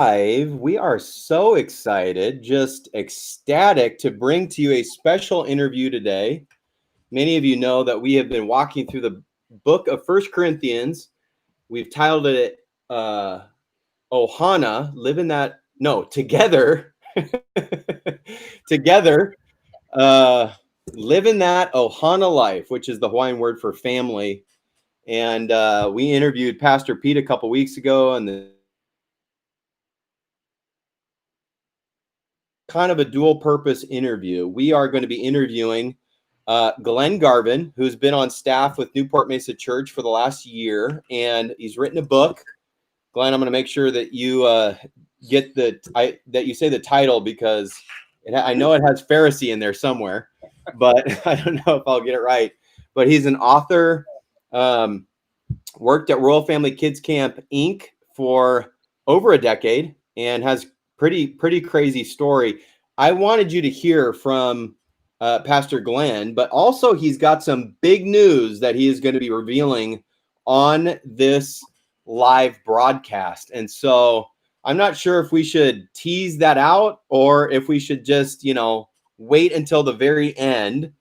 Live. We are so excited, just ecstatic to bring to you a special interview today. Many of you know that we have been walking through the book of First Corinthians. We've titled it Ohana, together, together, living that Ohana life, which is the Hawaiian word for family. And we interviewed Pastor Pete a couple weeks ago, and kind of a dual purpose interview. We are going to be interviewing Glenn Garvin, who's been on staff with Newport Mesa Church for the last year, and he's written a book. Glenn, I'm going to make sure that you that you say the title, because I know it has Pharisee in there somewhere, but I don't know if I'll get it right. But he's an author, worked at Royal Family Kids Camp Inc. for over a decade, and has pretty crazy story. I wanted you to hear from Pastor Glenn, but also he's got some big news that he is going to be revealing on this live broadcast. And so I'm not sure if we should tease that out or if we should just, wait until the very end.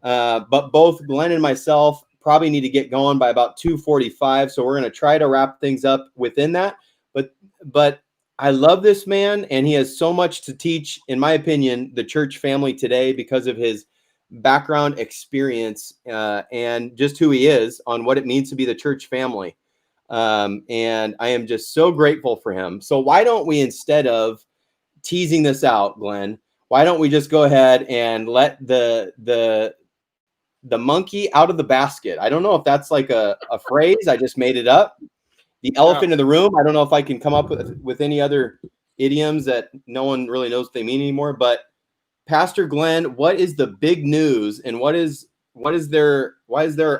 But both Glenn and myself probably need to get going by about 2:45. So we're going to try to wrap things up within that. But I love this man, and he has so much to teach, in my opinion, the church family today because of his background, experience, and just who he is on what it means to be the church family. And I am just so grateful for him. So why don't we, instead of teasing this out, Glenn, why don't we just go ahead and let the monkey out of the basket? I don't know if that's like a phrase. I just made it up. The elephant in the room. I don't know if I can come up with any other idioms that no one really knows what they mean anymore. But Pastor Glenn, what is the big news, and why is there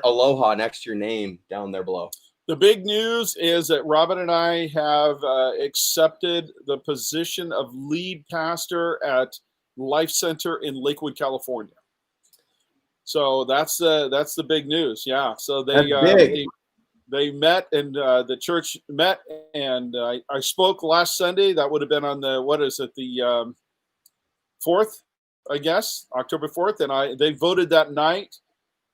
aloha next to your name down there below? The big news is that Robin and I have accepted the position of lead pastor at Life Center in Lakewood, California. So that's the big news. Yeah. So they met, and the church met, and I spoke last Sunday. That would have been on the 4th, I guess, October 4th, and they voted that night,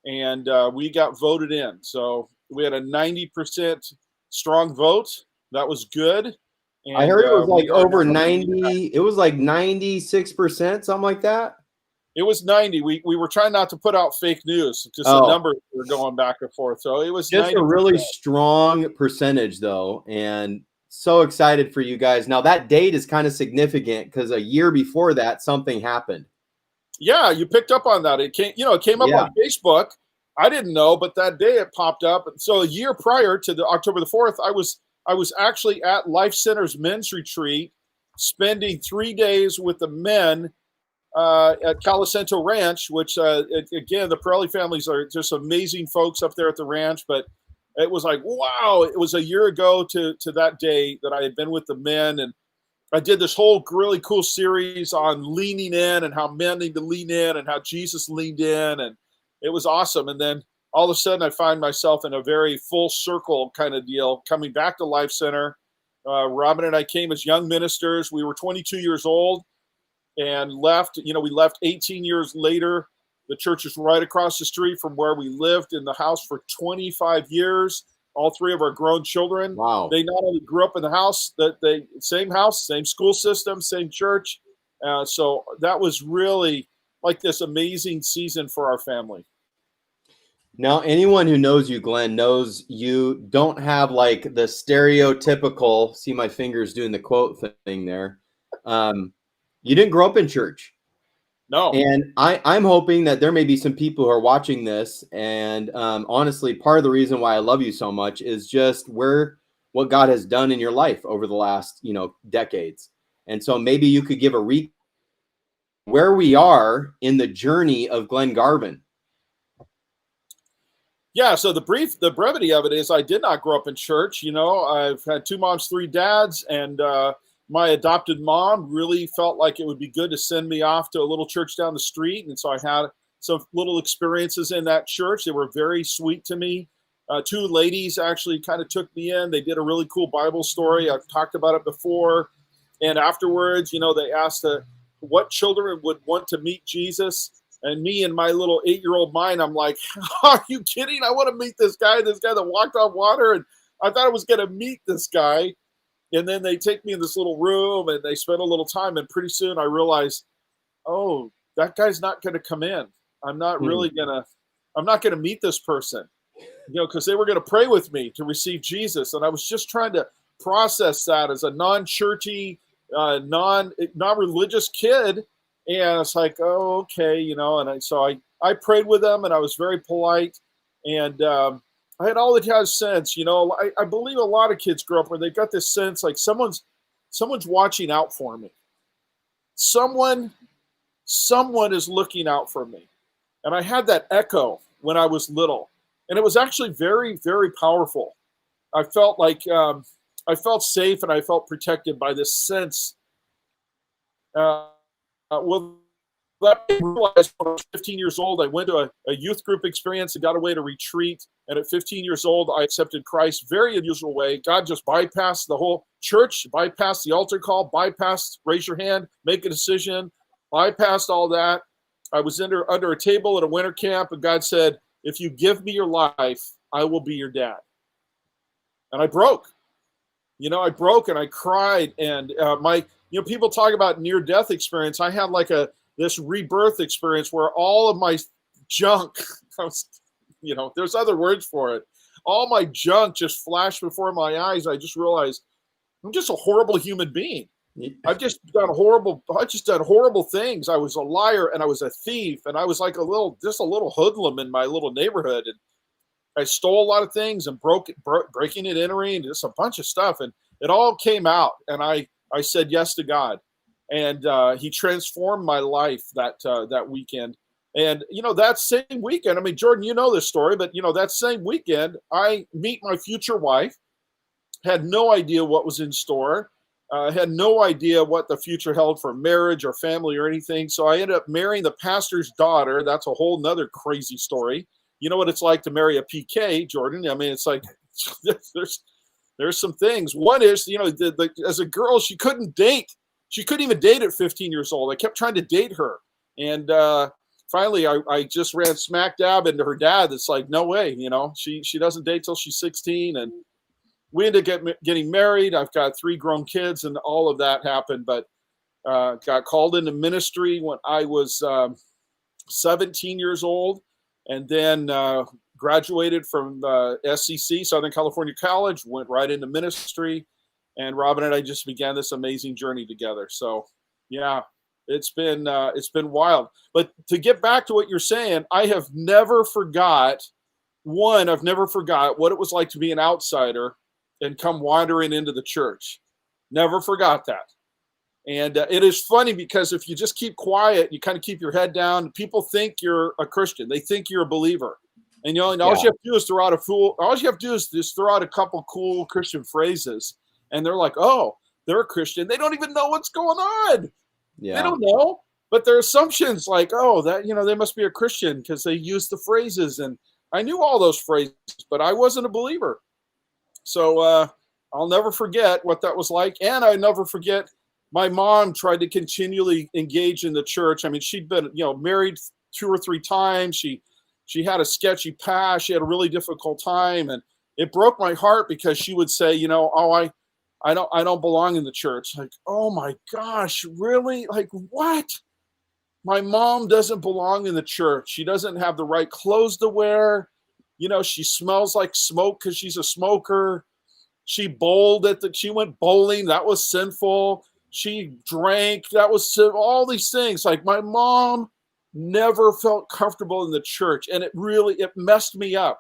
and we got voted in. So we had a 90% strong vote. That was good. And I heard it was like over 90. It was like 96%, something like that. It was 90. We were trying not to put out fake news because the numbers were going back and forth. So it was just 90%. A really strong percentage, though, and so excited for you guys. Now that date is kind of significant because a year before that, something happened. Yeah, you picked up on that. It came up on Facebook. I didn't know, but that day it popped up. So a year prior to the October the 4th, I was actually at Life Center's men's retreat, spending 3 days with the men at Calicento Ranch, which again, the Pirelli families are just amazing folks up there at the ranch. But it was like, wow, it was a year ago to that day that I had been with the men, and I did this whole really cool series on leaning in and how men need to lean in and how Jesus leaned in, and it was awesome. And then all of a sudden, I find myself in a very full circle kind of deal, coming back to Life Center. Robin and I came as young ministers. We were 22 years old. And left, we left 18 years later. The church is right across the street from where we lived in the house for 25 years. All three of our grown children. Wow. They not only grew up in the house, same house, same school system, same church. So that was really like this amazing season for our family. Now, anyone who knows you, Glenn, knows you don't have like the stereotypical, see my fingers doing the quote thing there. You didn't grow up in church. No. And I'm hoping that there may be some people who are watching this. And honestly, part of the reason why I love you so much is just what God has done in your life over the last, decades. And so maybe you could give a recap where we are in the journey of Glenn Garvin. Yeah, so the brevity of it is I did not grow up in church. I've had 2 moms, 3 dads, and my adopted mom really felt like it would be good to send me off to a little church down the street. And so I had some little experiences in that church. They were very sweet to me. 2 ladies actually kind of took me in. They did a really cool Bible story. I've talked about it before. And afterwards, they asked what children would want to meet Jesus. And me and my little 8-year-old mind, I'm like, are you kidding? I want to meet this guy that walked on water. And I thought I was going to meet this guy. And then they take me in this little room and they spend a little time. And pretty soon I realized, oh, that guy's not going to come in. I'm not going to meet this person, because they were going to pray with me to receive Jesus. And I was just trying to process that as a non-churchy, non-religious kid. And it's like, oh, okay, and so I prayed with them and I was very polite. And I had all the kind of sense, I believe a lot of kids grow up where they've got this sense like someone's watching out for me. Someone is looking out for me. And I had that echo when I was little. And it was actually very, very powerful. I felt like I felt safe and I felt protected by this sense. Well, that I realized when I was 15 years old, I went to a youth group experience and got away to retreat. And at 15 years old, I accepted Christ. Very unusual way. God just bypassed the whole church, bypassed the altar call, bypassed raise your hand, make a decision, bypassed all that. I was under a table at a winter camp, and God said, if you give me your life, I will be your dad. And I broke. I broke and I cried. And people talk about near-death experience. I had like this rebirth experience where all of my junk, there's other words for it. All my junk just flashed before my eyes. I just realized I'm just a horrible human being. I've just done horrible things. I was a liar and I was a thief and I was like a little hoodlum in my little neighborhood. And I stole a lot of things and breaking and entering and just a bunch of stuff. And it all came out. And I said yes to God. And he transformed my life that weekend. And, that same weekend, I mean, Jordan, you know this story, but, that same weekend, I meet my future wife, had no idea what was in store, had no idea what the future held for marriage or family or anything. So I ended up marrying the pastor's daughter. That's a whole nother crazy story. You know what it's like to marry a PK, Jordan? I mean, it's like there's some things. One is, as a girl, she couldn't date. She couldn't even date at 15 years old. I kept trying to date her. And finally, I just ran smack dab into her dad. It's like, no way, she doesn't date till she's 16. And we ended up getting married. I've got 3 grown kids and all of that happened. But got called into ministry when I was 17 years old. And then graduated from SCC, Southern California College, went right into ministry. And Robin and I just began this amazing journey together. So, yeah, it's been wild. But to get back to what you're saying, I have never forgot. I've never forgot what it was like to be an outsider and come wandering into the church. Never forgot that. And it is funny because if you just keep quiet, you kind of keep your head down, people think you're a Christian. They think you're a believer. And all you have to do is all you have to do is just throw out a couple cool Christian phrases. And they're like, oh, they're a Christian. They don't even know what's going on. Yeah. They don't know. But their assumptions like, oh, that, they must be a Christian because they use the phrases. And I knew all those phrases, but I wasn't a believer. So I'll never forget what that was like. And I never forget my mom tried to continually engage in the church. I mean, she'd been, married 2 or 3 times. She had a sketchy past. She had a really difficult time. And it broke my heart because she would say, I don't belong in the church. Like, oh my gosh, really? Like what? My mom doesn't belong in the church. She doesn't have the right clothes to wear. She smells like smoke because she's a smoker. She went bowling. That was sinful. She drank. That was all these things. Like my mom never felt comfortable in the church. And it messed me up.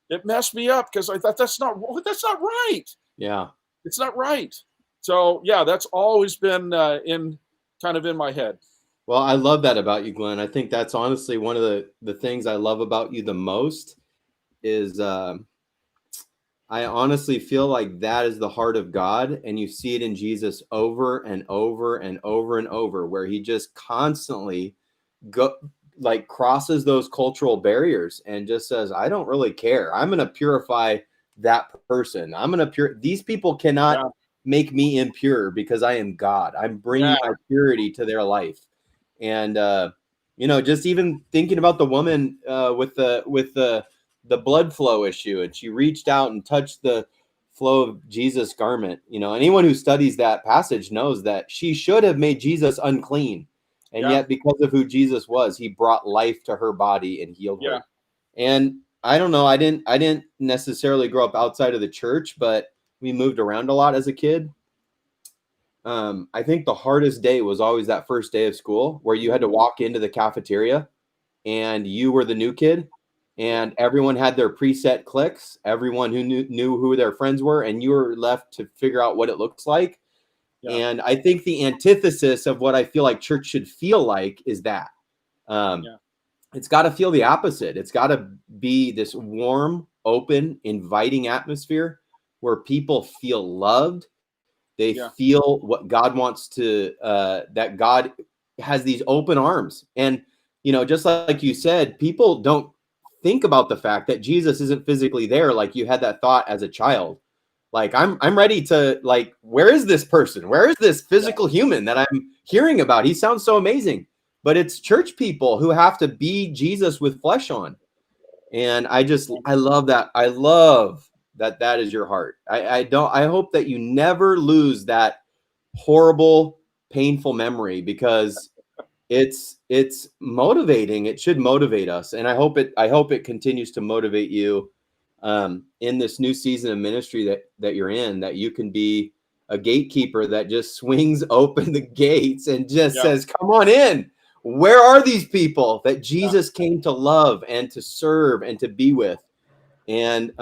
It messed me up because I thought that's not right. Yeah. It's not right. So yeah, that's always been in my head. Well, I love that about you, Glenn. I think that's honestly one of the things I love about you the most is I honestly feel like that is the heart of God, and you see it in Jesus over and over and over and over, where he just constantly crosses those cultural barriers and just says, I don't really care. I'm going to purify that person. These people cannot make me impure because I am God. I'm bringing my purity to their life. And, just even thinking about the woman with the blood flow issue, and she reached out and touched the flow of Jesus' garment. Anyone who studies that passage knows that she should have made Jesus unclean. And yet, because of who Jesus was, he brought life to her body and healed her. And I don't know, I didn't necessarily grow up outside of the church, but we moved around a lot as a kid. I think the hardest day was always that first day of school where you had to walk into the cafeteria and you were the new kid and everyone had their preset cliques. Everyone who knew who their friends were, and you were left to figure out what it looks like. And I think the antithesis of what I feel like church should feel like is that it's got to feel the opposite. It's got to be this warm, open, inviting atmosphere where people feel loved. They feel what God wants to, that God has these open arms. And, just like you said, people don't think about the fact that Jesus isn't physically there. Like you had that thought as a child. Like, I'm ready to, like, where is this person? Where is this physical human that I'm hearing about? He sounds so amazing. But it's church people who have to be Jesus with flesh on. And I love that. I love that is your heart. I hope that you never lose that horrible, painful memory, because it's motivating. It should motivate us. And I hope it continues to motivate you in this new season of ministry that you're in, that you can be a gatekeeper that just swings open the gates and just says, come on in. Where are these people that Jesus came to love and to serve and to be with? And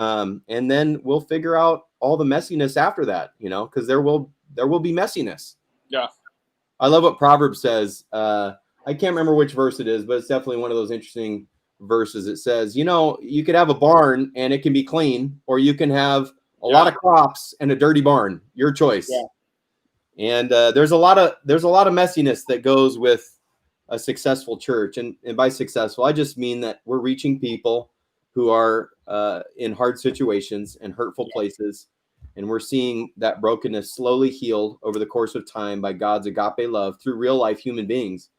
then we'll figure out all the messiness after that, because there will be messiness. Yeah. I love what Proverbs says. I can't remember which verse it is, but it's definitely one of those interesting verses. It says, you could have a barn and it can be clean, or you can have a lot of crops and a dirty barn. Your choice. Yeah. And there's a lot of messiness that goes with a successful church. And by successful, I just mean that we're reaching people who are in hard situations and hurtful places. And we're seeing that brokenness slowly healed over the course of time by God's agape love through real life human beings.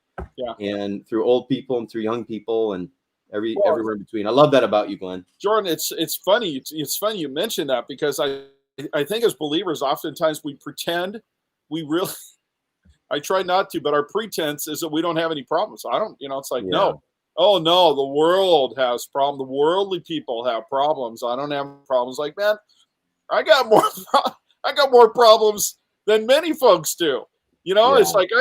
And through old people and through young people and everywhere in between. I love that about you, Glenn. Jordan, it's funny. It's funny you mentioned that, because I think as believers, oftentimes we pretend we really, I try not to, but our pretense is that we don't have any problems. I don't, it's like, no. Oh no, the world has problems. The worldly people have problems. I don't have problems. Like, man, I got more problems than many folks do. It's like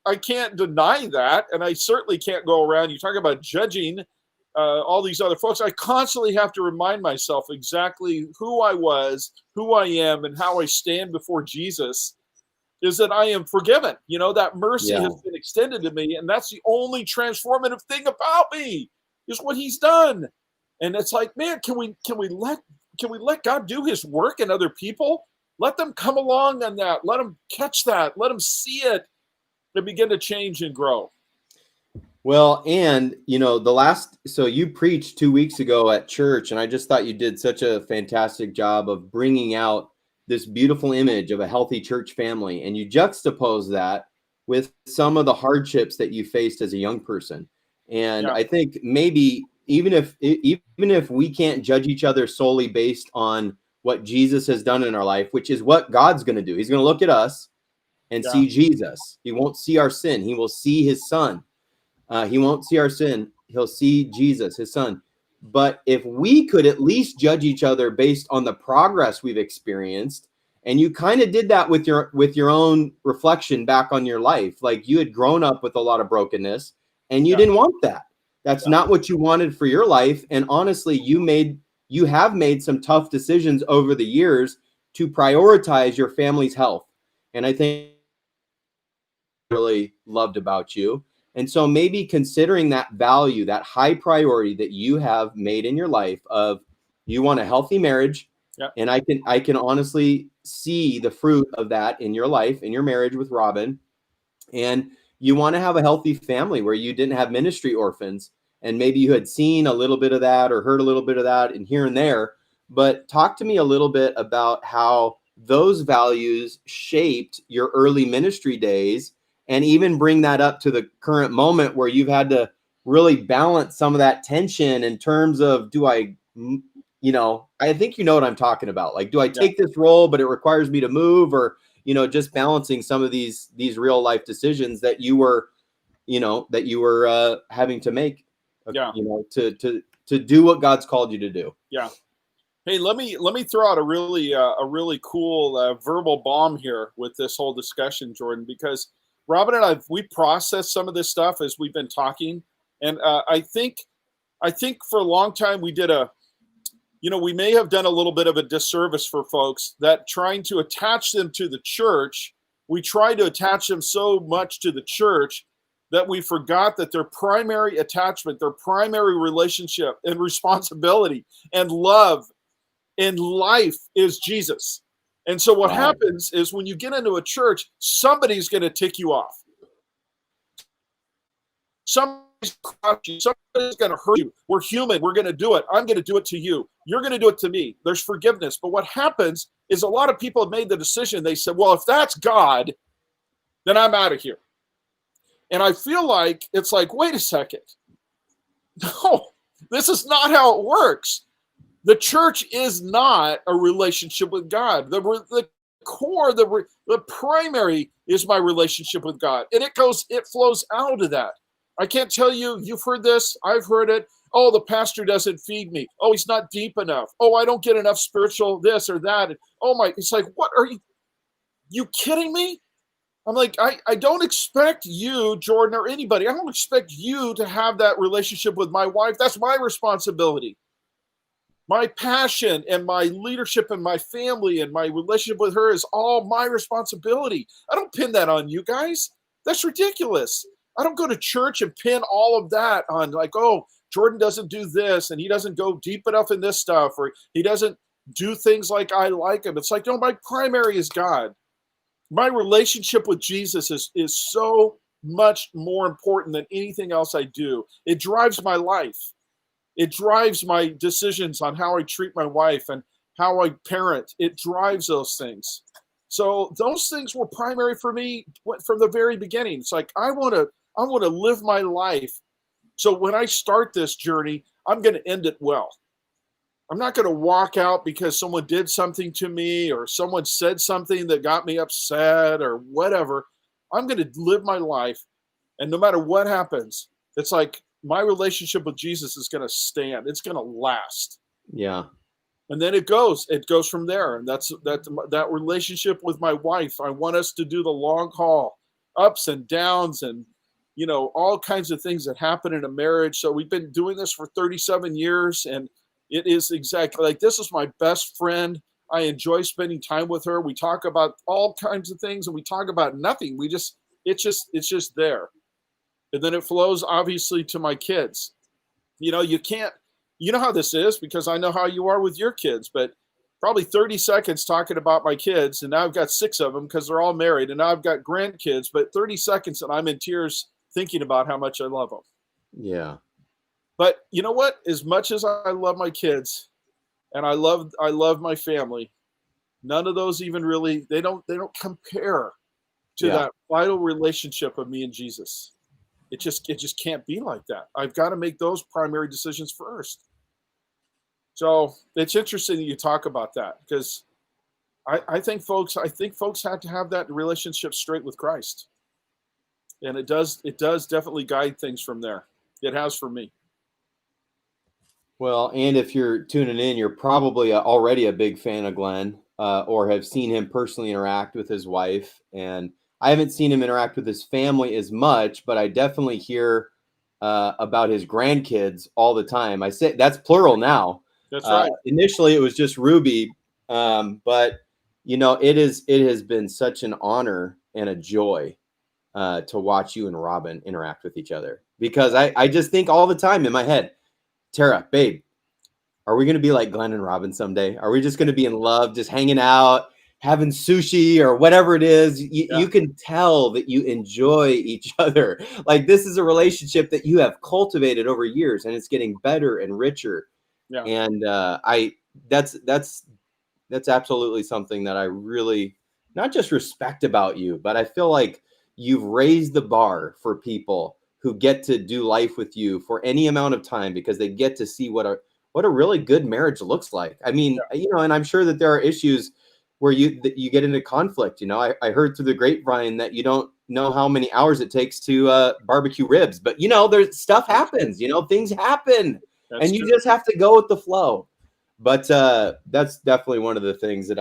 I can't deny that, and I certainly can't go around. You talk about judging all these other folks. I constantly have to remind myself exactly who I was, who I am, and how I stand before Jesus. Is that I am forgiven. That mercy has been extended to me, and that's the only transformative thing about me, is what he's done. And it's like, man, can we let God do his work in other people? Let them come along on that. Let them catch that. Let them see it and begin to change and grow. Well, and so you preached 2 weeks ago at church, and I just thought you did such a fantastic job of bringing out this beautiful image of a healthy church family. And you juxtapose that with some of the hardships that you faced as a young person. And I think maybe even if we can't judge each other solely based on what Jesus has done in our life, which is what God's going to do. He's going to look at us and see Jesus. He won't see our sin. He will see his son. He won't see our sin. He'll see Jesus, his son. But if we could at least judge each other based on the progress we've experienced, and you kind of did that with your own reflection back on your life, like you had grown up with a lot of brokenness and you didn't want that. That's not what you wanted for your life. And honestly, you have made some tough decisions over the years to prioritize your family's health. And I think really loved about you. And so maybe considering that value, that high priority that you have made in your life of you want a healthy marriage. And I can honestly see the fruit of that in your life, in your marriage with Robin. And you want to have a healthy family where you didn't have ministry orphans. And maybe you had seen a little bit of that or heard a little bit of that and here and there. But talk to me a little bit about how those values shaped your early ministry days, and even bring that up to the current moment where you've had to really balance some of that tension in terms of, I think you know what I'm talking about. Like, do I take this role, but it requires me to move, or, just balancing some of these real life decisions that you were having to make, to do what God's called you to do. Yeah. Hey, let me throw out a really cool verbal bomb here with this whole discussion, Jordan, because Robin and we processed some of this stuff as we've been talking, and I think for a long time we may have done a little bit of a disservice for folks that trying to attach them to the church. We try to attach them so much to the church that we forgot that their primary attachment, their primary relationship and responsibility and love in life is Jesus. And so what happens is when you get into a church, somebody's going to tick you off. Somebody's going to hurt you. We're human. We're going to do it. I'm going to do it to you. You're going to do it to me. There's forgiveness. But what happens is a lot of people have made the decision. They said, well, if that's God, then I'm out of here. And I feel like it's like, wait a second. No, this is not how it works. The church is not a relationship with God. The core, the primary is my relationship with God. And it flows out of that. I can't tell you, you've heard this, I've heard it. Oh, the pastor doesn't feed me. Oh, he's not deep enough. Oh, I don't get enough spiritual this or that. It's like, what are you kidding me? I'm like, I don't expect you, Jordan, or anybody, I don't expect you to have that relationship with my wife. That's my responsibility. My passion and my leadership and my family and my relationship with her is all my responsibility. I don't pin that on you guys. That's ridiculous. I don't go to church and pin all of that on like, oh, Jordan doesn't do this and he doesn't go deep enough in this stuff, or he doesn't do things like I like him. It's like, no, my primary is God. My relationship with Jesus is so much more important than anything else I do. It drives my life. It drives my decisions on how I treat my wife and how I parent. It drives those things. So those things were primary for me from the very beginning. It's like, I want to live my life. So when I start this journey, I'm going to end it well. I'm not going to walk out because someone did something to me or someone said something that got me upset or whatever. I'm going to live my life. And no matter what happens, it's like my relationship with Jesus is going to stand. It's going to last. Yeah. And then it goes from there. And that relationship with my wife. I want us to do the long haul, ups and downs and, all kinds of things that happen in a marriage. So we've been doing this for 37 years and it is exactly like, this is my best friend. I enjoy spending time with her. We talk about all kinds of things and we talk about nothing. It's just there. And then it flows obviously to my kids. You know how this is because I know how you are with your kids, but probably 30 seconds talking about my kids. And now I've got 6 of them because they're all married and now I've got grandkids, but 30 seconds and I'm in tears thinking about how much I love them. Yeah. But you know what? As much as I love my kids and I love my family, none of those even really, they don't compare to that vital relationship of me and Jesus. It just can't be like that. I've got to make those primary decisions first. So it's interesting that you talk about that because I think folks have to have that relationship straight with Christ. And it does definitely guide things from there. It has for me. Well, and if you're tuning in, you're probably already a big fan of Glenn or have seen him personally interact with his wife. And I haven't seen him interact with his family as much, but I definitely hear about his grandkids all the time. I say that's plural now. That's right. Initially, it was just Ruby, but it has been such an honor and a joy to watch you and Robin interact with each other because I just think all the time in my head, Tara, babe, are we going to be like Glenn and Robin someday? Are we just going to be in love, just hanging out, having sushi or whatever it is? You can tell that you enjoy each other. Like this is a relationship that you have cultivated over years and it's getting better and richer. Yeah. And that's That's absolutely something that I really not just respect about you, but I feel like you've raised the bar for people who get to do life with you for any amount of time because they get to see what a really good marriage looks like. I mean, you know, and I'm sure that there are issues where you get into conflict. You know, I heard through the grapevine that you don't know how many hours it takes to barbecue ribs, but you know, there's stuff happens. You know, things happen, That's and you true. just have to go with the flow. But that's definitely one of the things that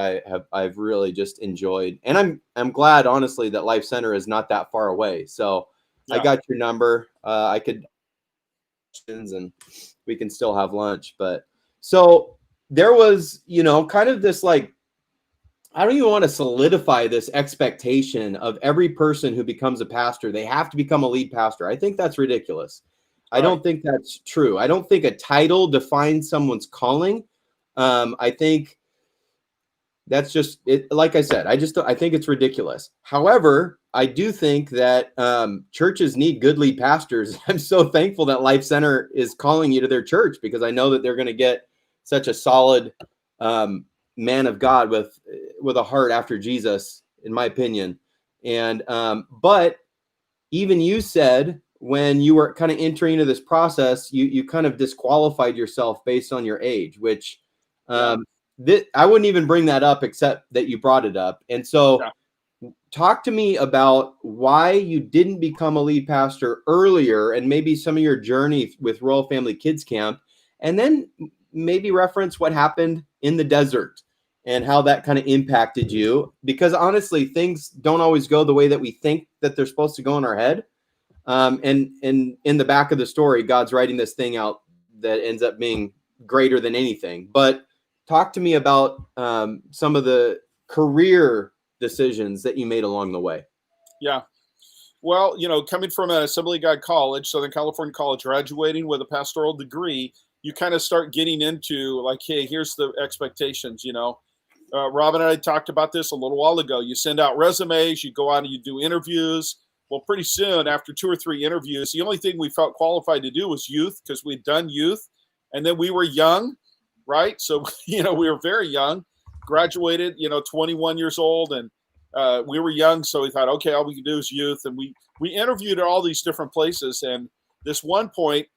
I've really just enjoyed, and I'm glad honestly that Life Center is not that far away. So I Yeah. got your number. I could and we can still have lunch. But so there was, you know, kind of this like I don't even want to solidify this expectation of every person who becomes a pastor, they have to become a lead pastor. I think that's ridiculous. I Right. don't think that's true. I don't think a title defines someone's calling. I think that's just it. Like I said, I think it's ridiculous. However, I do think that churches need good lead pastors. I'm so thankful that Life Center is calling you to their church because I know that they're going to get such a solid man of God with a heart after Jesus, in my opinion. And but even you said when you were kind of entering into this process, you kind of disqualified yourself based on your age, which Yeah. I wouldn't even bring that up except that you brought it up. And so Yeah. talk to me about why you didn't become a lead pastor earlier and maybe some of your journey with Royal Family Kids Camp, and then maybe reference what happened in the desert and how that kind of impacted you. Because honestly, things don't always go the way that we think that they're supposed to go in our head. And in the back of the story, God's writing this thing out that ends up being greater than anything. But talk to me about some of the career decisions that you made along the way. Yeah. Well, you know, coming from an Assembly of God college, Southern California college, graduating with a pastoral degree, you kind of start getting into like, hey, here's the expectations. You know, Robin and I talked about this a little while ago. You send out resumes, you go out and you do interviews. Well, pretty soon after 2 or 3 interviews, the only thing we felt qualified to do was youth because we'd done youth, and then we were young, right? So you know, we were very young, graduated, you know, 21 years old, and we were young, so we thought, okay, all we can do is youth, and we interviewed at all these different places, and this one point,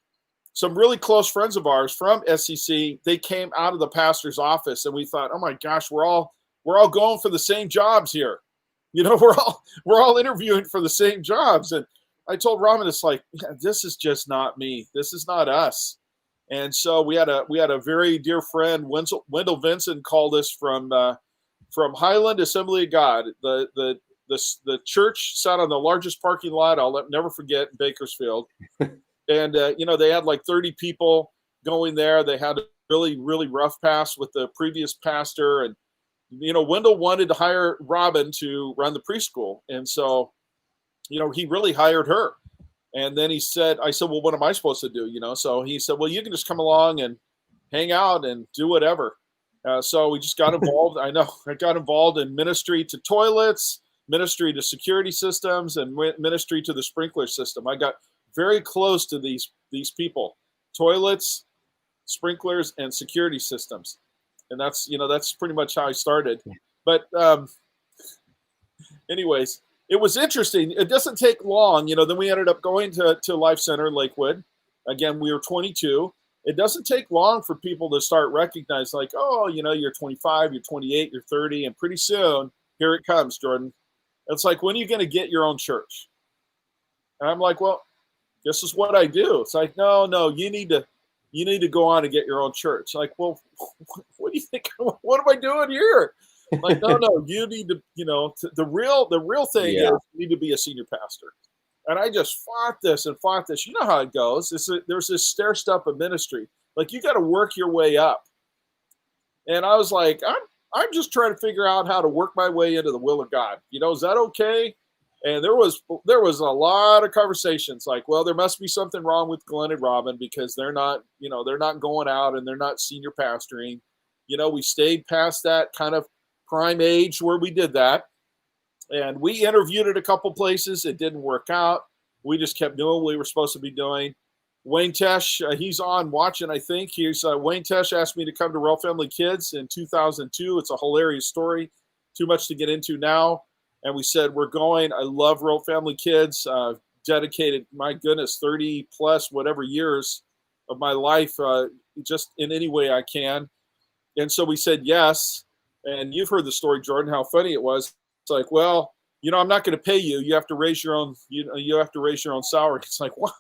some really close friends of ours from SCC, they came out of the pastor's office, and we thought, oh my gosh, we're all going for the same jobs here. You know, we're all interviewing for the same jobs. And I told Robin, it's like, yeah, this is just not me. This is not us. And so we had a very dear friend, Wendell Vinson, called us from Highland Assembly of God. The church sat on the largest parking lot I'll never forget in Bakersfield. And you know, they had like 30 people going there. They had a really rough pass with the previous pastor, and you know, Wendell wanted to hire Robin to run the preschool, and so you know, he really hired her. And then he said, I said, well, what am I supposed to do? You know, so he said, well, you can just come along and hang out and do whatever. So we just got involved. I know I got involved in ministry to toilets, ministry to security systems, and ministry to the sprinkler system. I got very close to these people, toilets, sprinklers, and security systems. And that's, you know, that's pretty much how I started. But anyways, it was interesting. It doesn't take long. You know, then we ended up going to Life Center Lakewood. Again, we were 22. It doesn't take long for people to start recognizing, like, oh, you know, you're 25, you're 28, you're 30, and pretty soon, here it comes, Jordan. It's like, when are you going to get your own church? And I'm like, well, this is what I do. It's like, no, you need to go on and get your own church. Like, well, what do you think? What am I doing here? Like, no, you need to, you know, the real thing is you need to be a senior pastor. And I just fought this. You know how it goes. There's this stair step of ministry. Like, you got to work your way up. And I was like, I'm just trying to figure out how to work my way into the will of God. You know, is that okay? And there was a lot of conversations like, well, there must be something wrong with Glenn and Robin because they're not going out and they're not senior pastoring. You know, we stayed past that kind of prime age where we did that. And we interviewed at a couple places. It didn't work out. We just kept doing what we were supposed to be doing. Wayne Tesh, he's on watching, I think. Wayne Tesh asked me to come to Real Family Kids in 2002. It's a hilarious story. Too much to get into now. And we said, we're going. I love Real Family Kids. Dedicated, my goodness, 30 plus whatever years of my life, just in any way I can. And so we said yes. And you've heard the story, Jordan, how funny it was. It's like, well, I'm not going to pay you. You have to raise your own, you have to raise your own salary. It's like, what?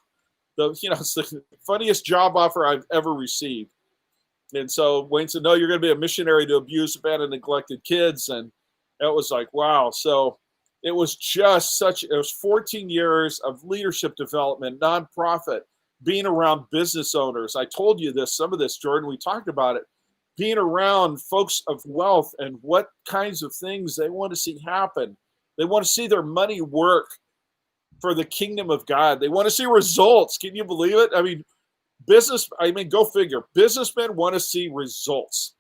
It's the funniest job offer I've ever received. And so Wayne said, no, you're going to be a missionary to abused, abandoned, neglected kids. And it was like, wow. So it was just it was 14 years of leadership development, nonprofit, being around business owners. I told you some of this, Jordan, we talked about it, being around folks of wealth and what kinds of things they want to see happen. They want to see their money work for the kingdom of God. They want to see results. Can you believe it? I mean, go figure. Businessmen want to see results.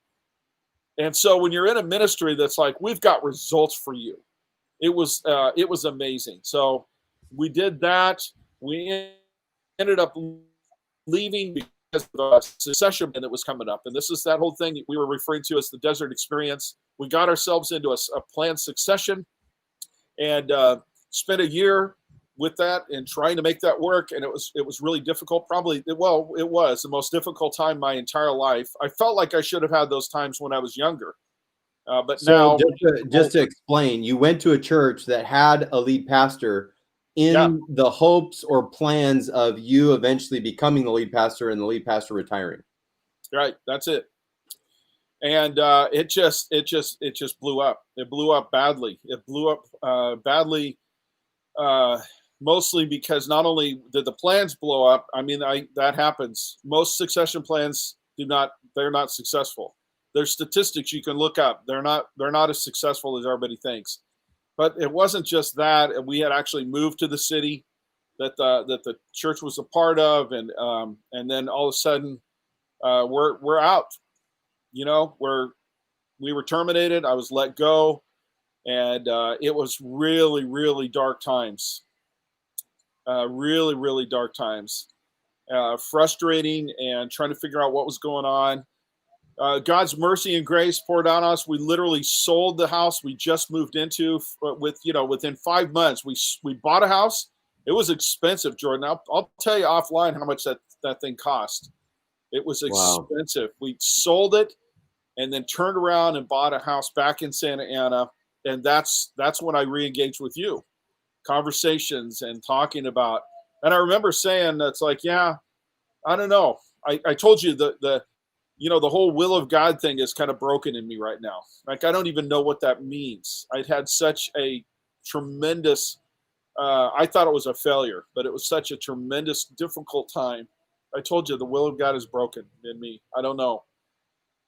And so when you're in a ministry that's like, we've got results for you, it was amazing. So we did that. We ended up leaving because of the succession that was coming up. And this is that whole thing we were referring to as the desert experience. We got ourselves into a planned succession and spent a year with that and trying to make that work. And it was really difficult. It was the most difficult time my entire life. I felt like I should have had those times when I was younger. But so now, just to explain, you went to a church that had a lead pastor in the hopes or plans of you eventually becoming the lead pastor and the lead pastor retiring. Right. That's it. And it just blew up. It blew up badly. It blew up badly. Mostly because not only did the plans blow up, I mean, that happens. Most succession plans they're not successful. There's statistics you can look up. They're not as successful as everybody thinks. But it wasn't just that. We had actually moved to the city that the church was a part of, and then all of a sudden we're out. We were terminated. I was let go, and it was really, really dark times. Really, really dark times. Frustrating and trying to figure out what was going on. God's mercy and grace poured on us. We literally sold the house we just moved into within 5 months. We bought a house. It was expensive, Jordan. I'll tell you offline how much that thing cost. It was expensive. Wow. We sold it and then turned around and bought a house back in Santa Ana. And that's when I re-engaged with you. Conversations and talking about, and I remember saying, that's like, yeah, I don't know. I told you the whole will of God thing is kind of broken in me right now. Like, I don't even know what that means. I'd had such a tremendous, I thought it was a failure, but it was such a tremendous, difficult time. I told you the will of God is broken in me. I don't know.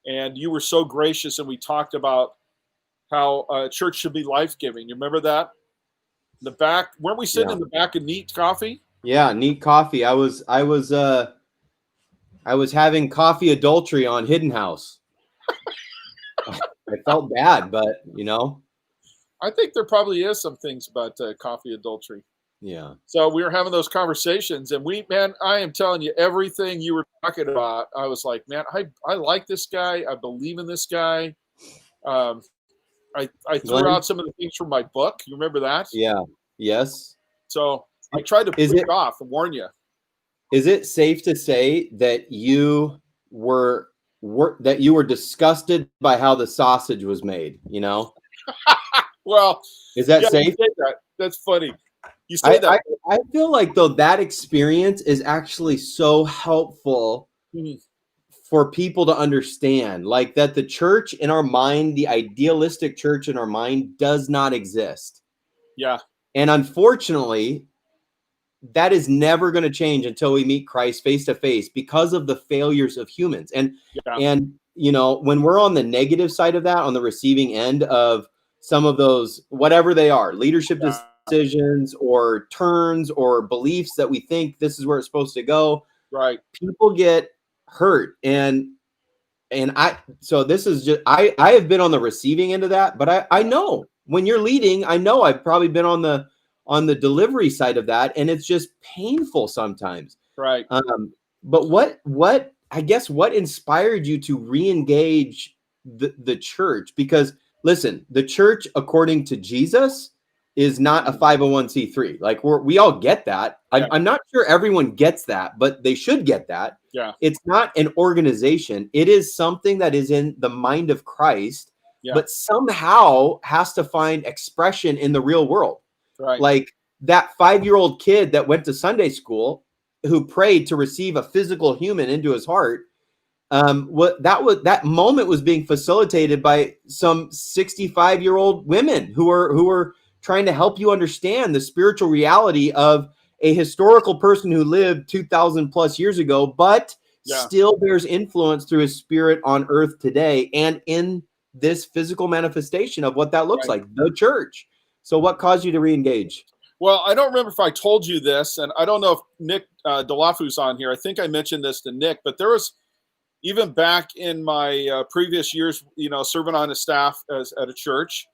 And you were so gracious, and we talked about how church should be life-giving. You remember that? The back, weren't we sitting in the back of Neat Coffee? Yeah, Neat Coffee. I was having coffee adultery on Hidden House. I felt bad, but I think there probably is some things about coffee adultery. Yeah. So we were having those conversations, and I am telling you, everything you were talking about, I was like, man, I like this guy. I believe in this guy. I threw out some of the things from my book. You remember that? Yeah. Yes. So I tried to push it off and warn you. Is it safe to say that you were disgusted by how the sausage was made? Well, is that safe? You say that. That's funny. You say that. I feel like though that experience is actually so helpful for people to understand, like that the church in our mind, the idealistic church in our mind, does not exist. Yeah. And unfortunately, that is never going to change until we meet Christ face to face because of the failures of humans. And when we're on the negative side of that, on the receiving end of some of those, whatever they are, leadership decisions or turns or beliefs that we think this is where it's supposed to go. Right. People get hurt. And so this is just, I have been on the receiving end of that, but I know when you're leading, I know I've probably been on the delivery side of that. And it's just painful sometimes. Right. But what I guess what inspired you to re-engage the church? Because listen, the church, according to Jesus, is not a 501c3. Like we all get that. Yeah. I'm not sure everyone gets that, but they should get that. Yeah. It's not an organization. It is something that is in the mind of Christ, Yeah. but somehow has to find expression in the real world. Right. Like that 5-year-old kid that went to Sunday school who prayed to receive a physical human into his heart. That moment was being facilitated by some 65-year-old women who were trying to help you understand the spiritual reality of a historical person who lived 2,000 plus years ago, but still bears influence through his spirit on earth today and in this physical manifestation of what that looks like, the church. So what caused you to re-engage? Well, I don't remember if I told you this, and I don't know if Nick Delafu's on here. I think I mentioned this to Nick, but there was, even back in my previous years, serving on a staff at a church,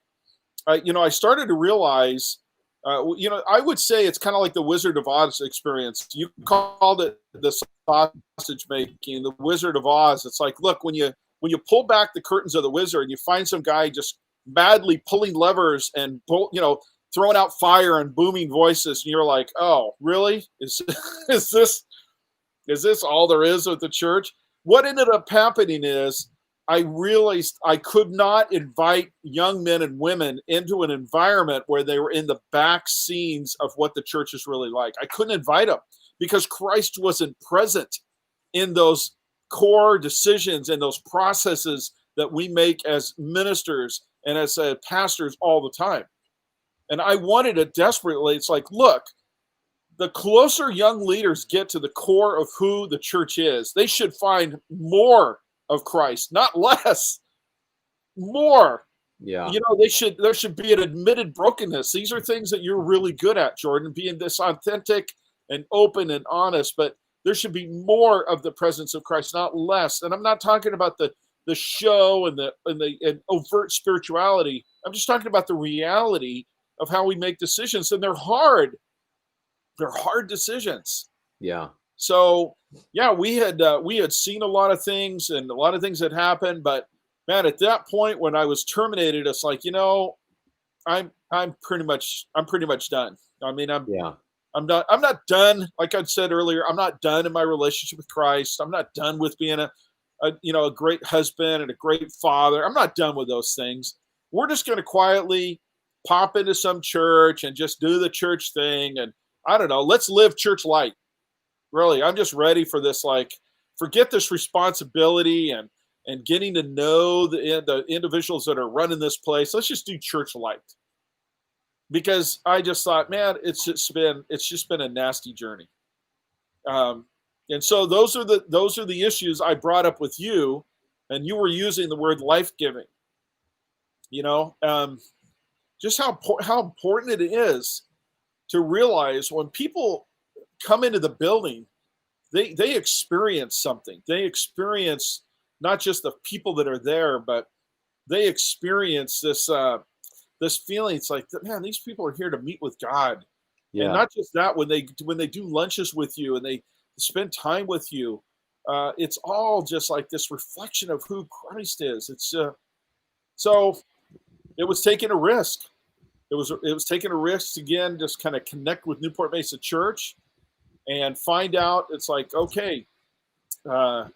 I started to realize, I would say it's kind of like the Wizard of Oz experience. You called it the sausage making, the Wizard of Oz. It's like, look, when you pull back the curtains of the wizard and you find some guy just madly pulling levers and throwing out fire and booming voices, and you're like, oh, really? Is this all there is with the church? What ended up happening is I realized I could not invite young men and women into an environment where they were in the back scenes of what the church is really like. I couldn't invite them because Christ wasn't present in those core decisions and those processes that we make as ministers and as pastors all the time. And I wanted it desperately. It's like, look, the closer young leaders get to the core of who the church is, they should find more of Christ, not less, more. Yeah. There should be an admitted brokenness. These are things that you're really good at, Jordan, being this authentic and open and honest, but there should be more of the presence of Christ, not less. And I'm not talking about the show and overt spirituality. I'm just talking about the reality of how we make decisions, and they're hard. They're hard decisions. Yeah. So yeah, we had seen a lot of things, and a lot of things had happened, but man, at that point when I was terminated, it's like, I'm pretty much done. I mean, I'm not done. Like I said earlier, I'm not done in my relationship with Christ. I'm not done with being a great husband and a great father. I'm not done with those things. We're just going to quietly pop into some church and just do the church thing. And I don't know, let's live church light. Really, I'm just ready for this, like, forget this responsibility and getting to know the individuals that are running this place. Let's just do church light. Because I just thought, man, it's just been a nasty journey. And so those are the issues I brought up with you, and you were using the word life-giving. Just how important it is to realize when people come into the building, they experience something. They experience not just the people that are there, but they experience this feeling. It's like, man, these people are here to meet with God. Yeah. And not just that, when they do lunches with you and they spend time with you, it's all just like this reflection of who Christ is. It's so it was taking a risk. It was taking a risk again, just kind of connect with Newport Mesa Church and find out. It's like, okay, I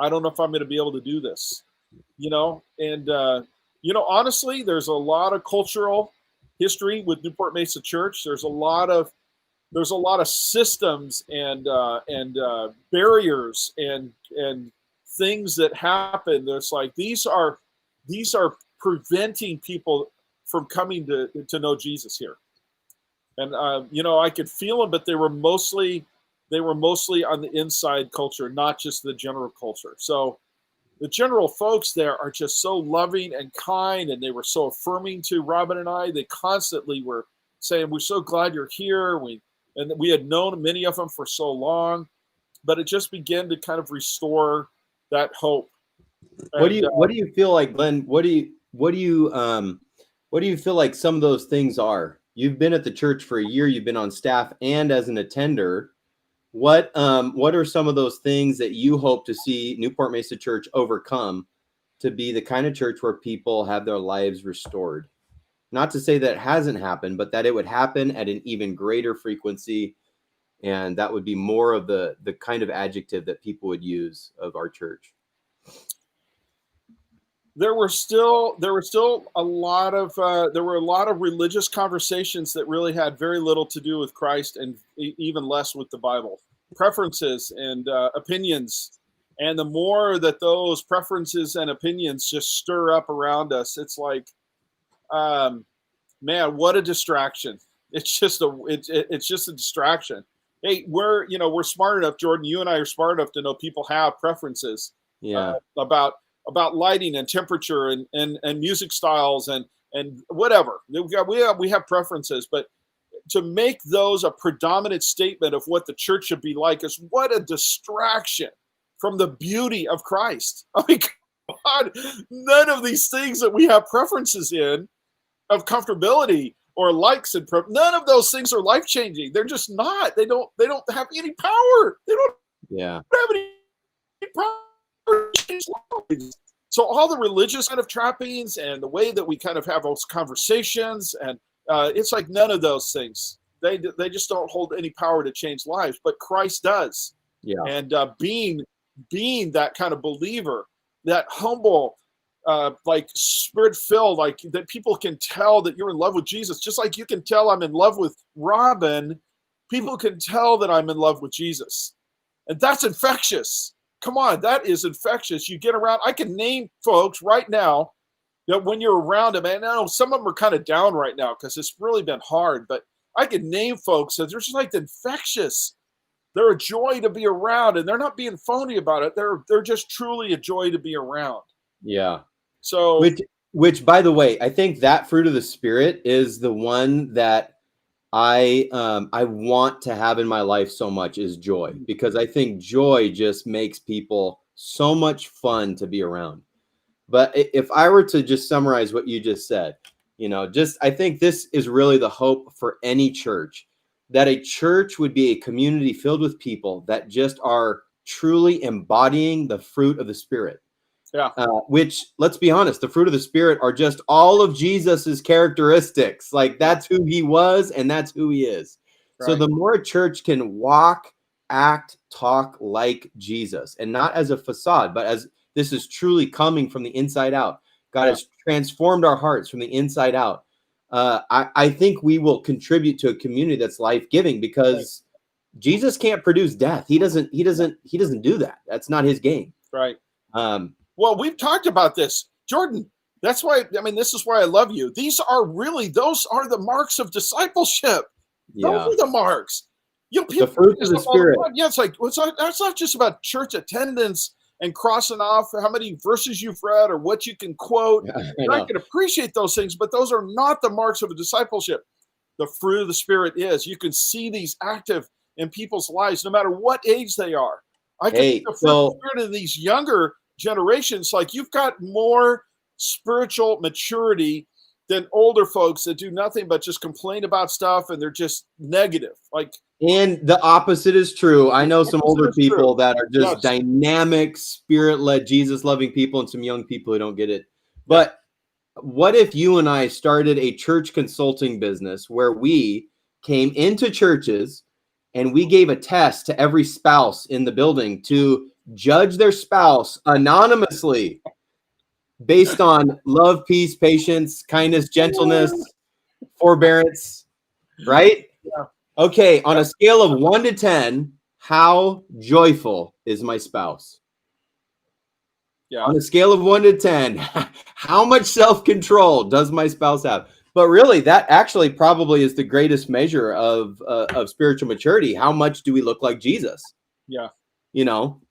don't know if I'm going to be able to do this, and honestly, there's a lot of cultural history with Newport Mesa Church. There's a lot of systems and barriers and things that happen. There's like these are preventing people from coming to know Jesus here. And I could feel them, but they were mostly on the inside culture, not just the general culture. So the general folks there are just so loving and kind, and they were so affirming to Robin and I. They constantly were saying, "We're so glad you're here." And we had known many of them for so long, but it just began to kind of restore that hope. What do you feel like, Glenn? What do you feel like some of those things are? You've been at the church for a year. You've been on staff and as an attender. What are some of those things that you hope to see Newport Mesa Church overcome to be the kind of church where people have their lives restored? Not to say that it hasn't happened, but that it would happen at an even greater frequency, and that would be more of the kind of adjective that people would use of our church. There were still a lot of religious conversations that really had very little to do with Christ and even less with the Bible. Preferences and opinions, and the more that those preferences and opinions just stir up around us, it's like, man, what a distraction! It's just a distraction. Hey, we're smart enough, Jordan. You and I are smart enough to know people have preferences. Yeah. About lighting and temperature and music styles and whatever. We have preferences, but to make those a predominant statement of what the church should be like is what a distraction from the beauty of Christ. I mean, God, none of these things that we have preferences in of comfortability or likes and none of those things are life-changing. They're just not. They don't have any power. They don't have any power. So all the religious kind of trappings and the way that we kind of have those conversations, and it's like none of those things. They just don't hold any power to change lives, but Christ does. Yeah. And being that kind of believer, that humble, like spirit-filled, like that people can tell that you're in love with Jesus, just like you can tell I'm in love with Robin. People can tell that I'm in love with Jesus, and that's infectious. Come on, that is infectious. You get around, I can name folks right now that when you're around them, and I know some of them are kind of down right now because it's really been hard, but I can name folks that they're just like infectious. They're a joy to be around, and they're not being phony about it. They're just truly a joy to be around. Yeah. So, which by the way, I think that fruit of the Spirit is the one that I want to have in my life so much, is joy, because I think joy just makes people so much fun to be around. But if I were to just summarize what you just said, I think this is really the hope for any church, that a church would be a community filled with people that just are truly embodying the fruit of the Spirit. yeah. Which, let's be honest, the fruit of the Spirit are just all of Jesus's characteristics. Like, that's who he was and that's who he is. Right. So the more a church can walk, act, talk like Jesus, and not as a facade, but as this is truly coming from the inside out. God has transformed our hearts from the inside out. I think we will contribute to a community that's life-giving, because Jesus can't produce death. He doesn't do that. That's not his game. Right. Well, we've talked about this, Jordan. That's why, this is why I love you. Those are the marks of discipleship. Yeah. Those are the marks. The fruit of the Spirit. Yeah, that's not just about church attendance and crossing off how many verses you've read or what you can quote. I can appreciate those things, but those are not the marks of a discipleship. The fruit of the Spirit is. You can see these active in people's lives, no matter what age they are. I can see the fruit of the Spirit in these younger generations. Like, you've got more spiritual maturity than older folks that do nothing but just complain about stuff, and they're just negative. And the opposite is true. I know some older people that are just dynamic, Spirit-led, Jesus-loving people, and some young people who don't get it. But what if you and I started a church consulting business where we came into churches and we gave a test to every spouse in the building to judge their spouse anonymously based on love, peace, patience, kindness, gentleness, forbearance, right? Yeah. Okay, on a scale of 1 to 10, how joyful is my spouse? Yeah. On a scale of 1 to 10, how much self-control does my spouse have? But really, that actually probably is the greatest measure of spiritual maturity. How much do we look like Jesus? Yeah.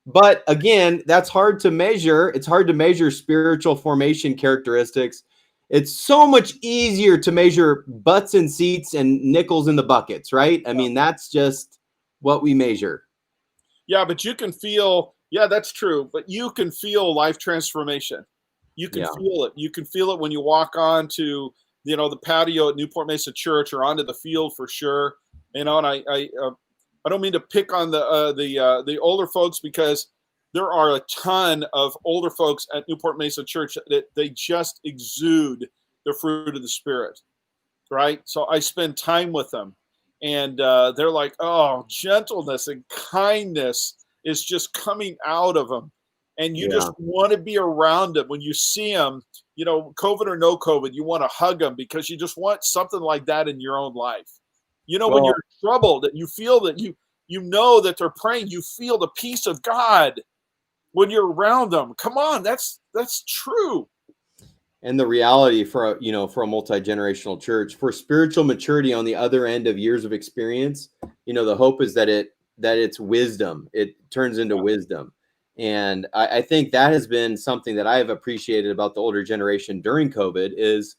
But again, that's hard to measure. It's hard to measure spiritual formation characteristics. It's so much easier to measure butts and seats and nickels in the buckets, right? I mean, that's just what we measure. Yeah, but you can feel, that's true. But you can feel life transformation. You can feel it. You can feel it when you walk on to, the patio at Newport Mesa Church or onto the field for sure. And I don't mean to pick on the older folks, because there are a ton of older folks at Newport Mesa Church that they just exude the fruit of the Spirit, right? So I spend time with them, and they're like, oh, gentleness and kindness is just coming out of them. And you just want to be around them. When you see them, COVID or no COVID, you want to hug them, because you just want something like that in your own life. When you're troubled and you feel that you know that they're praying, you feel the peace of God when you're around them. Come on, that's true. And the reality for a multi-generational church, for spiritual maturity on the other end of years of experience, the hope is that it's wisdom. It turns into wisdom. And I think that has been something that I have appreciated about the older generation during COVID is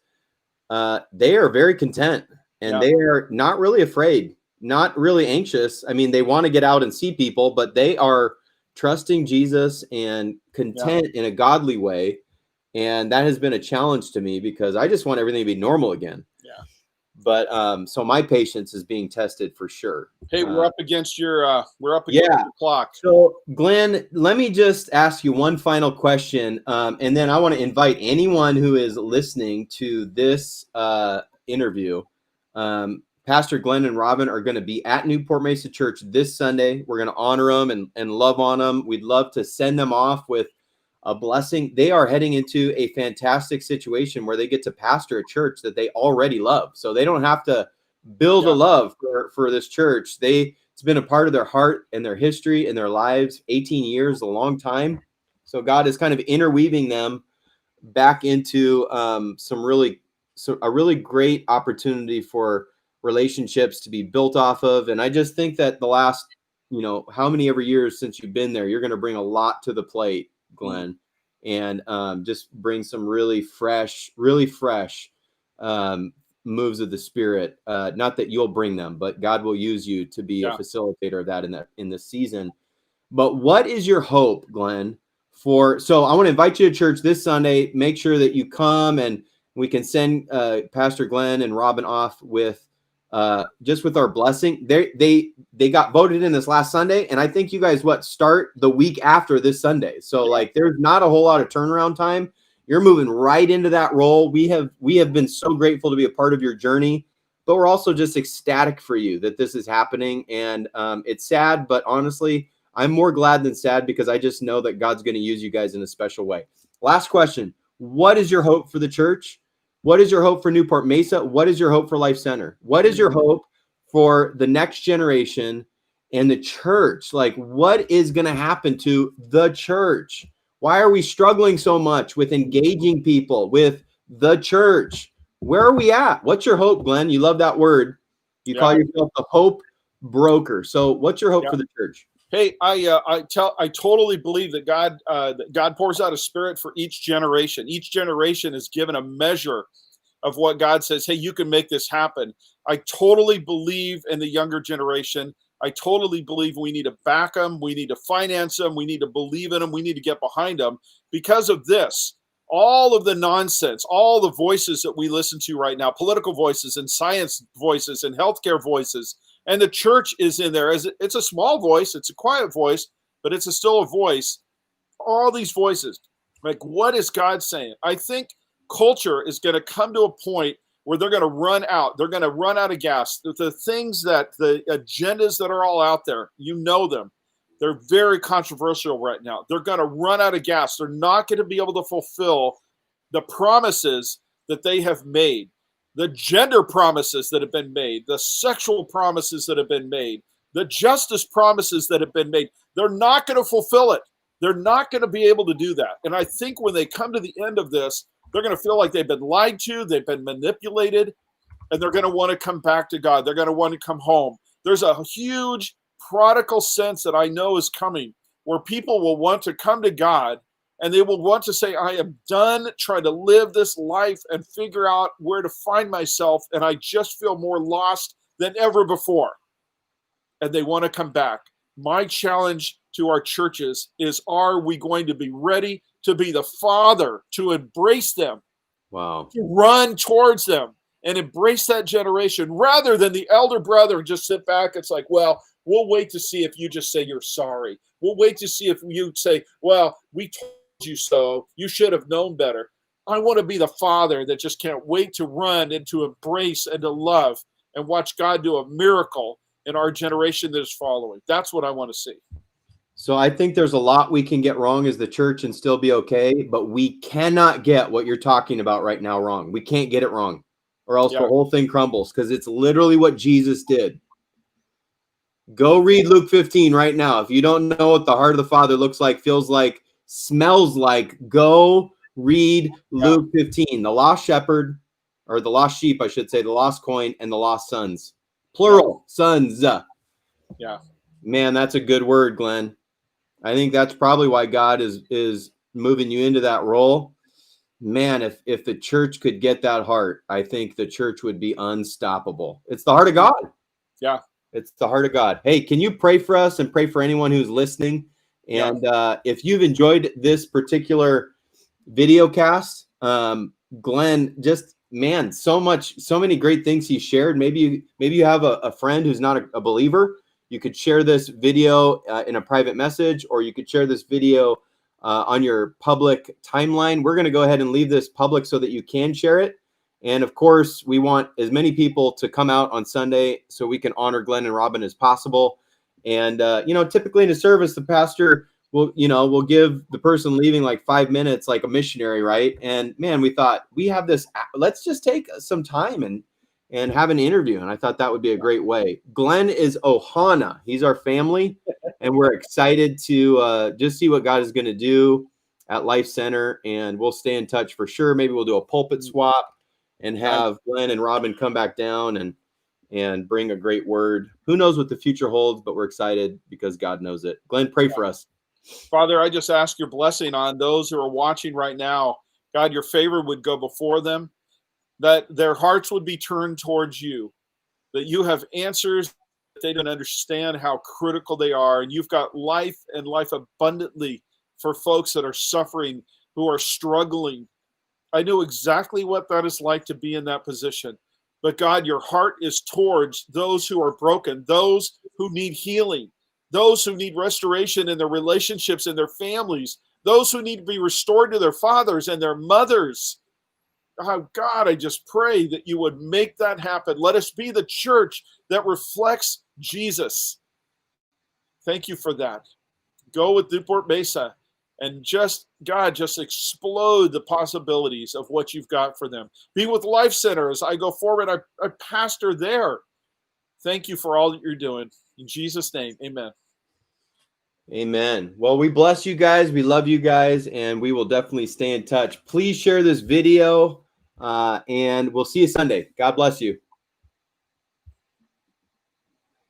they are very content, and they are not really afraid, not really anxious. I mean, they want to get out and see people, but they are trusting Jesus and content in a godly way. And that has been a challenge to me, because I just want everything to be normal again. Yeah. But so my patience is being tested for sure. Hey, we're up against your your clock. So Glenn, let me just ask you one final question, and then I want to invite anyone who is listening to this interview. Pastor Glenn and Robin are going to be at Newport Mesa Church this Sunday. We're going to honor them and love on them. We'd love to send them off with a blessing. They are heading into a fantastic situation where they get to pastor a church that they already love. So they don't have to build a love for this church. It's been a part of their heart and their history and their lives. 18 years, a long time. So God is kind of interweaving them back into a really great opportunity for relationships to be built off of. And I just think that the last, how many ever years since you've been there, you're going to bring a lot to the plate, Glenn, and just bring some really fresh moves of the Spirit. Not that you'll bring them, but God will use you to be a facilitator of that in this season. But what is your hope, Glenn? So I want to invite you to church this Sunday. Make sure that you come, and we can send Pastor Glenn and Robin off with just with our blessing. They got voted in this last Sunday, and I think you guys start the week after this Sunday. So there's not a whole lot of turnaround time. You're moving right into that role. We have been so grateful to be a part of your journey, but we're also just ecstatic for you that this is happening. And it's sad, but honestly, I'm more glad than sad, because I just know that God's going to use you guys in a special way. Last question. What is your hope for the church? What is your hope for Newport Mesa? What is your hope for Life Center? What is your hope for the next generation and the church? What is going to happen to the church? Why are we struggling so much with engaging people with the church? Where are we at? What's your hope, Glenn? You love that word. You call yourself the hope broker. So what's your hope for the church? Hey, I totally believe that God pours out a Spirit for each generation. Each generation is given a measure of what God says. Hey, you can make this happen. I totally believe in the younger generation. I totally believe we need to back them. We need to finance them. We need to believe in them. We need to get behind them. Because of this, all of the nonsense, all the voices that we listen to right now, political voices and science voices and healthcare voices, and the church is in there. It's a small voice. It's a quiet voice, but it's still a voice. All these voices, what is God saying? I think culture is going to come to a point where they're going to run out. They're going to run out of gas. The things the agendas that are all out there, them. They're very controversial right now. They're going to run out of gas. They're not going to be able to fulfill the promises that they have made. The gender promises that have been made, the sexual promises that have been made, the justice promises that have been made. They're not going to fulfill it. They're not going to be able to do that. And I think when they come to the end of this, they're going to feel like they've been lied to, they've been manipulated, and they're going to want to come back to God. They're going to want to come home. There's a huge prodigal sense that I know is coming, where people will want to come to God, and they will want to say, I am done trying to live this life and figure out where to find myself, and I just feel more lost than ever before. And they want to come back. My challenge to our churches is, are we going to be ready to be the father, to embrace them, wow, to run towards them, and embrace that generation rather than the elder brother just sit back. It's like, well, we'll wait to see if you just say you're sorry. We'll wait to see if you say, well, we told you so. You should have known better. I want to be the father that just can't wait to run and to embrace and to love and watch God do a miracle in our generation that is following. That's what I want to see. So I think there's a lot we can get wrong as the church and still be okay, but we cannot get what you're talking about right now wrong. We can't get it wrong, or else the whole thing crumbles, because it's literally what Jesus did. Go read Luke 15 right now. If you don't know what the heart of the Father looks like, feels like, smells like, go read Luke 15. The lost shepherd, or the lost sheep, I should say, the lost coin, and the lost sons. Plural, sons. Yeah. Man, that's a good word, Glenn. I think that's probably why God is moving you into that role. Man, if the church could get that heart, I think the church would be unstoppable. It's the heart of God. Yeah. It's the heart of God. Hey, can you pray for us and pray for anyone who's listening? And if you've enjoyed this particular video cast, Glenn, just, man, so many great things he shared. Maybe you have a friend who's not a believer. You could share this video in a private message, or you could share this video on your public timeline. We're going to go ahead and leave this public so that you can share it. And of course, we want as many people to come out on Sunday so we can honor Glenn and Robin as possible. And, typically in a service, the pastor will give the person leaving like 5 minutes, like a missionary, right? And man, we thought, we have this, let's just take some time and have an interview. And I thought that would be a great way. Glenn is Ohana. He's our family. And we're excited to just see what God is going to do at Life Center. And we'll stay in touch for sure. Maybe we'll do a pulpit swap and have Glenn and Robin come back down and bring a great word. Who knows what the future holds, but we're excited because God knows it. Glenn, pray for us. Father, I just ask your blessing on those who are watching right now. God, your favor would go before them, that their hearts would be turned towards you, that you have answers, that they don't understand how critical they are, and you've got life and life abundantly for folks that are suffering, who are struggling. I know exactly what that is like to be in that position. But God, your heart is towards those who are broken, those who need healing, those who need restoration in their relationships and their families, those who need to be restored to their fathers and their mothers. Oh, God, I just pray that you would make that happen. Let us be the church that reflects Jesus. Thank you for that. Go with Newport Mesa and just explode the possibilities of what you've got for them. Be with Life Center as I go forward. I pastor there. Thank you for all that you're doing. In Jesus' name, amen. Amen. Well, we bless you guys. We love you guys, and we will definitely stay in touch. Please share this video, and we'll see you Sunday. God bless you.